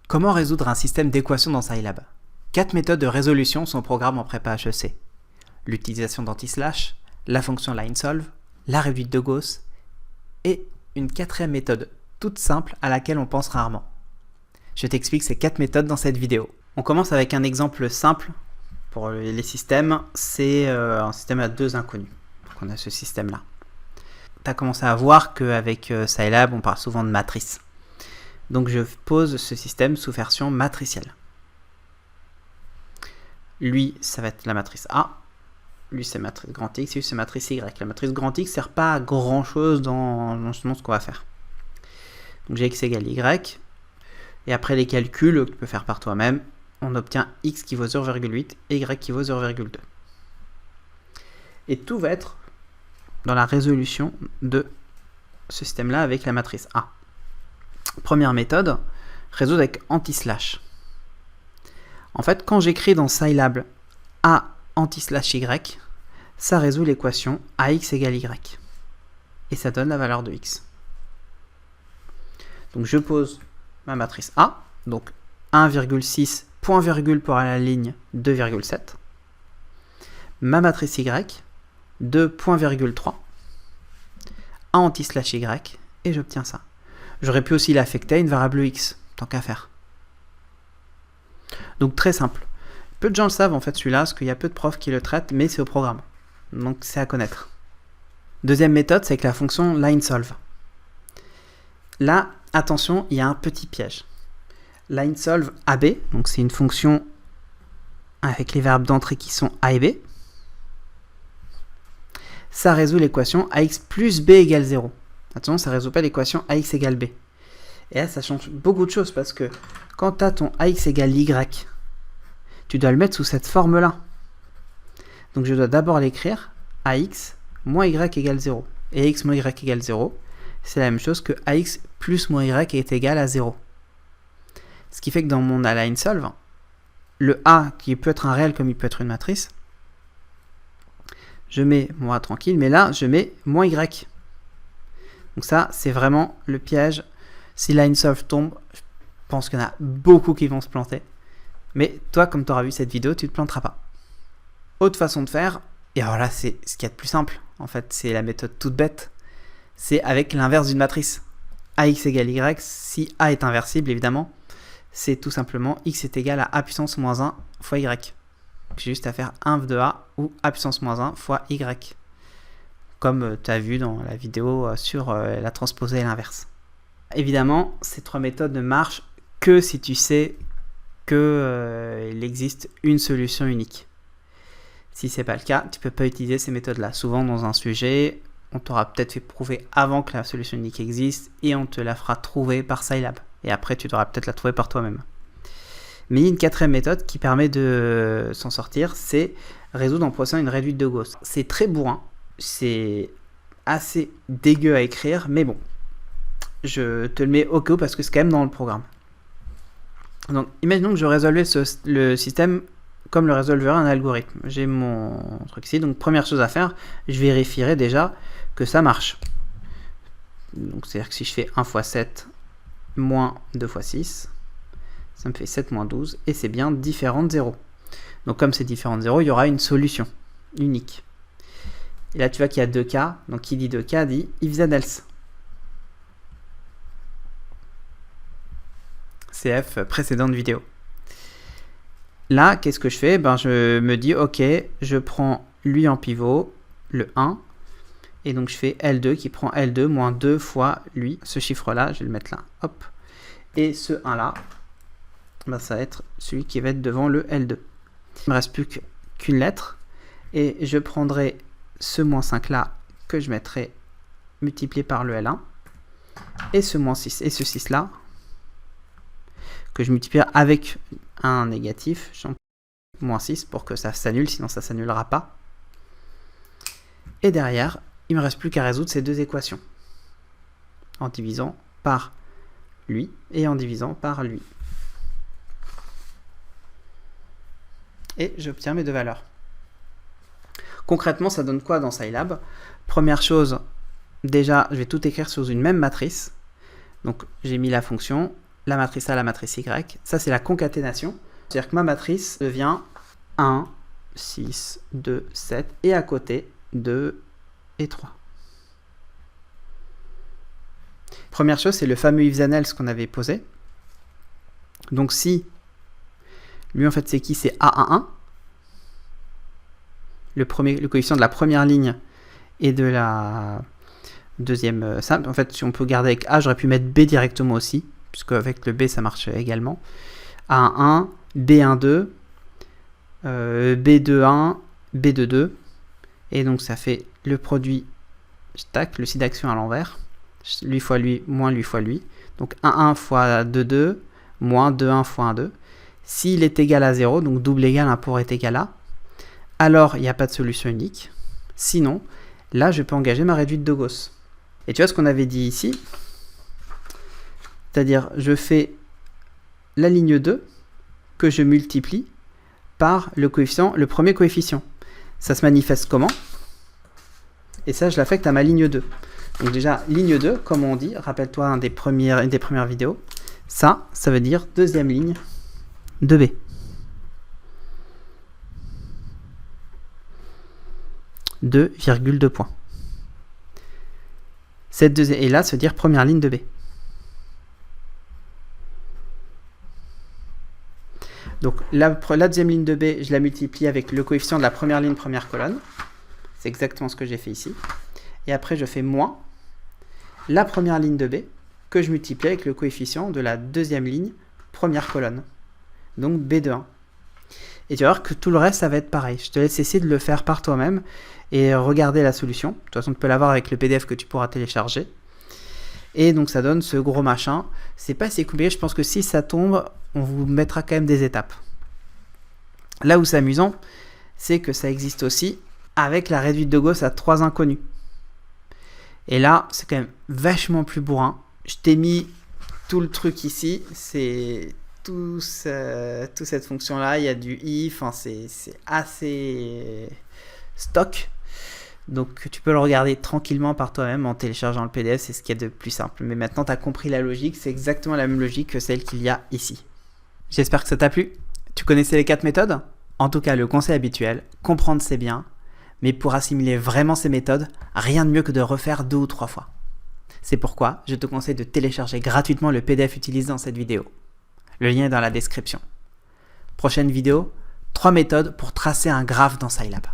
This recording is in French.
Comment résoudre un système d'équations dans Scilab? 4 méthodes de résolution sont au programme en prépa HEC. L'utilisation d'anti-slash, la fonction linesolve, la réduite de Gauss et une quatrième méthode toute simple à laquelle on pense rarement. Je t'explique ces 4 méthodes dans cette vidéo. On commence avec un exemple simple pour les systèmes, c'est un système à 2 inconnus. Donc on a ce système-là. Tu as commencé à voir qu'avec Scilab, on parle souvent de matrice. Donc je pose ce système sous version matricielle. Lui, ça va être la matrice A. Lui, c'est matrice grand X. Lui, c'est matrice Y. La matrice grand X ne sert pas à grand chose dans ce qu'on va faire. Donc j'ai X égale Y. Et après les calculs que tu peux faire par toi-même, on obtient X qui vaut 0,8 et Y qui vaut 0,2. Et tout va être dans la résolution de ce système-là avec la matrice A. Première méthode, résoudre avec anti-slash. En fait, quand j'écris dans Scilab A anti-slash Y, ça résout l'équation AX égale Y. Et ça donne la valeur de X. Donc je pose ma matrice A, donc 1,6, point virgule pour la ligne 2,7. Ma matrice Y, 2,3. A anti-slash Y, et j'obtiens ça. J'aurais pu aussi l'affecter à une variable X, tant qu'à faire. Donc très simple. Peu de gens le savent en fait celui-là, parce qu'il y a peu de profs qui le traitent, mais c'est au programme. Donc c'est à connaître. Deuxième méthode, c'est avec la fonction linesolve. Là, attention, il y a un petit piège. Linesolve AB, donc c'est une fonction avec les verbes d'entrée qui sont A et B. Ça résout l'équation AX plus B égale 0. Attention, ça ne résout pas l'équation AX égale B. Et là, ça change beaucoup de choses parce que quand tu as ton AX égale Y, tu dois le mettre sous cette forme-là. Donc je dois d'abord l'écrire AX moins Y égale 0. Et AX moins Y égale 0, c'est la même chose que AX plus moins Y est égal à 0. Ce qui fait que dans mon linesolve, le A, qui peut être un réel comme il peut être une matrice, je mets mon A tranquille, mais là, je mets moins Y. Donc ça, c'est vraiment le piège. Si linesolve tombe, je pense qu'il y en a beaucoup qui vont se planter. Mais toi, comme tu auras vu cette vidéo, tu ne te planteras pas. Autre façon de faire, et alors là, c'est ce qu'il y a de plus simple. En fait, c'est la méthode toute bête. C'est avec l'inverse d'une matrice. AX égale Y, si A est inversible, évidemment, c'est tout simplement X est égal à A puissance moins 1 fois Y. J'ai juste à faire 1 de A ou A puissance moins 1 fois Y. Comme tu as vu dans la vidéo sur la transposée et l'inverse. Évidemment, ces 3 méthodes ne marchent que si tu sais qu'il existe une solution unique. Si ce n'est pas le cas, tu ne peux pas utiliser ces méthodes-là. Souvent, dans un sujet, on t'aura peut-être fait prouver avant que la solution unique existe et on te la fera trouver par Scilab. Et après, tu devras peut-être la trouver par toi-même. Mais il y a une quatrième méthode qui permet de s'en sortir, c'est résoudre en procédant une réduite de Gauss. C'est très bourrin. C'est assez dégueu à écrire, mais bon, je te le mets au cas où parce que c'est quand même dans le programme. Donc, imaginons que je résolvais le système comme le résolverait un algorithme. J'ai mon truc ici, donc première chose à faire, je vérifierai déjà que ça marche. Donc, c'est-à-dire que si je fais 1 fois 7 moins 2 fois 6, ça me fait 7 moins 12, et c'est bien différent de 0. Donc, comme c'est différent de 0, il y aura une solution unique. Et là, tu vois qu'il y a 2 cas. Donc, qui dit 2 cas dit if then else. CF précédente vidéo. Là, qu'est-ce que je fais? Je me dis, ok, je prends lui en pivot, le 1. Et donc, je fais L2 qui prend L2 moins 2 fois lui. Ce chiffre-là, je vais le mettre là. Hop. Et ce 1-là, ça va être celui qui va être devant le L2. Il ne me reste plus qu'une lettre. Et je prendrai ce moins 5 là que je mettrai multiplié par le L1 et ce moins 6 et ce 6 là que je multiplie avec un négatif, moins 6 pour que ça s'annule, sinon ça ne s'annulera pas. Et derrière, il ne me reste plus qu'à résoudre ces deux équations en divisant par lui et en divisant par lui. Et j'obtiens mes deux valeurs. Concrètement, ça donne quoi dans Scilab? Première chose, déjà, je vais tout écrire sous une même matrice. Donc, j'ai mis la fonction la matrice A, la matrice Y. Ça, c'est la concaténation. C'est-à-dire que ma matrice devient 1, 6, 2, 7, et à côté, 2 et 3. Première chose, c'est le fameux if then else qu'on avait posé. Donc si, lui en fait c'est qui? C'est A11, le coefficient de la première ligne et de la deuxième simple. En fait, si on peut garder avec A, j'aurais pu mettre B directement aussi, puisque avec le B ça marche également. A11, B12, B21, B22, et donc ça fait le produit, tac, le site d'action à l'envers, lui fois lui, moins lui fois lui, donc 1,1 fois 2,2, moins 2,1 fois 1,2. S'il est égal à 0, donc double égal, 1 pour est égal à, alors il n'y a pas de solution unique. Sinon, là je peux engager ma réduite de Gauss. Et tu vois ce qu'on avait dit ici, c'est-à-dire je fais la ligne 2 que je multiplie par le coefficient, le premier coefficient. Ça se manifeste comment? Et ça, je l'affecte à ma ligne 2. Donc déjà, ligne 2, comme on dit, rappelle-toi une des premières vidéos, ça veut dire deuxième ligne de B. De 2,2 points. Cette deuxième, et là, ça veut dire première ligne de B. Donc la deuxième ligne de B, je la multiplie avec le coefficient de la première ligne, première colonne. C'est exactement ce que j'ai fait ici. Et après, je fais moins la première ligne de B que je multiplie avec le coefficient de la deuxième ligne, première colonne. Donc B de 1. Et tu vas voir que tout le reste, ça va être pareil. Je te laisse essayer de le faire par toi-même et regarder la solution. De toute façon, tu peux l'avoir avec le PDF que tu pourras télécharger. Et donc, ça donne ce gros machin. C'est pas si compliqué. Je pense que si ça tombe, on vous mettra quand même des étapes. Là où c'est amusant, c'est que ça existe aussi avec la réduite de Gauss à 3 inconnus. Et là, c'est quand même vachement plus bourrin. Je t'ai mis tout le truc ici. C'est toute cette fonction-là. Il y a du if. Enfin, c'est assez stock. Donc, tu peux le regarder tranquillement par toi-même en téléchargeant le PDF. C'est ce qu'il y a de plus simple. Mais maintenant, tu as compris la logique. C'est exactement la même logique que celle qu'il y a ici. J'espère que ça t'a plu. Tu connaissais les 4 méthodes? En tout cas, le conseil habituel, comprendre c'est bien. Mais pour assimiler vraiment ces méthodes, rien de mieux que de refaire 2 ou 3 fois. C'est pourquoi je te conseille de télécharger gratuitement le PDF utilisé dans cette vidéo. Le lien est dans la description. Prochaine vidéo, 3 méthodes pour tracer un graphe dans Scilab.